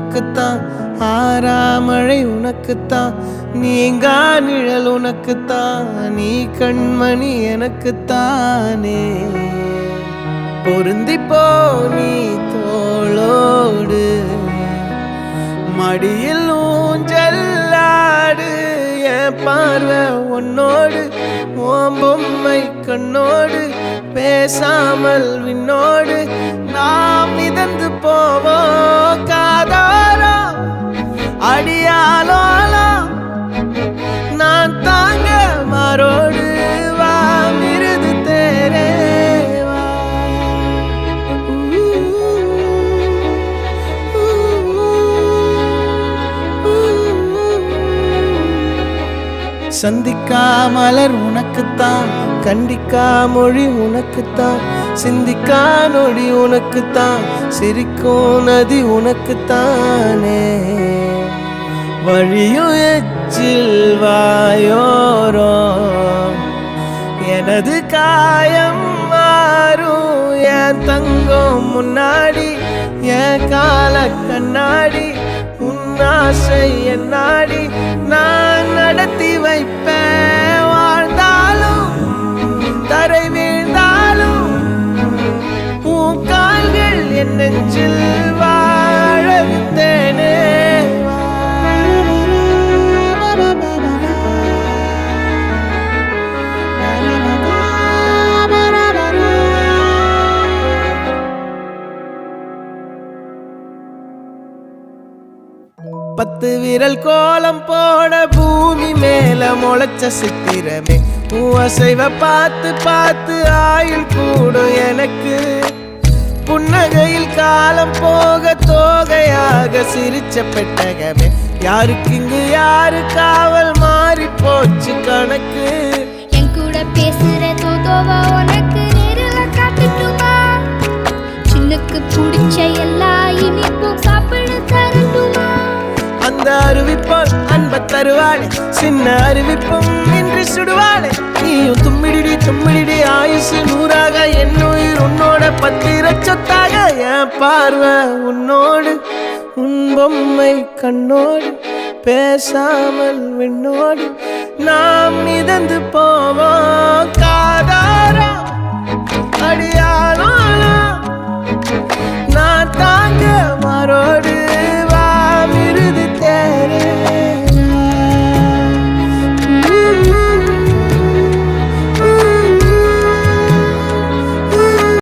உனக்குத்தான், ஆறாமழை உனக்குத்தான், நீங்கா நிழல் உனக்குத்தான், நீ கண்மணி எனக்குத்தானே. பொருந்திப்போ நீ தோளோடு, மடியில் ஊஞ்சல்லாடு, என் பார்வை உன்னோடு, ஓம் பொம்மை கண்ணோடு, பேசாமல் விண்ணோடு நாம் மிதந்து போவோம் காதாரோ அடியாலோலோ, நான் தாங்க மாறோடு வா மிருது தேரே வா. சந்திக்கா மலர் உனக்குத்தான், கண்டிக்கா மொழி உனக்குத்தான், சிந்திக்கா நொடி உனக்குத்தான், சிரிக்கும் நதி உனக்குத்தானே. வழியும் எச்சில் வாயோரோ எனது காயம் மாறும், என் தங்கம் முன்னாடி என் கால கண்ணாடி, உன் ஆசை என் நாடி நான் நடத்தி வைப்பேன். வாழ்ந்தாலும் தரை வீழ்ந்தாலும் உன் கால்கள் என் நெஞ்சில் வாழ விட்டேனே. பத்து விரல் கோலம் போட பூமி மேல முளைச்ச சித்திரமே, அசைவ பார்த்து பார்த்து ஆயுள் கூடும் எனக்கு. புன்னகையில் காலம் போக தோகையாக சிரிச்ச பெட்டகமே, யாருக்கு இங்கு யாரு காவல் மாறி போச்சு கணக்கு. என் கூட பேசுற தோதோவா உனக்கு நேரில் காட்டுட்டுமா, சின்னுக்கு பிடிச்ச எல்லா இனிப்பும் சாப்பிட தரட்டுமா. அந்த அறிவிப்பால் அன்ப தருவாளே, சின்ன அறிவிப்பும் இன்று சுடுவாளே. நீயும் தும்மிடி தும்மிடி ஆயுசு நூறாக, என் உயிர் உன்னோட பத்திர சொத்தாக. என் பார்வை உன்னோடு, உன் பொம்மை கண்ணோடு, பேசாமல் விண்ணோடு நாம் மிதந்து போவோம் காதாரோ அடியாலோ.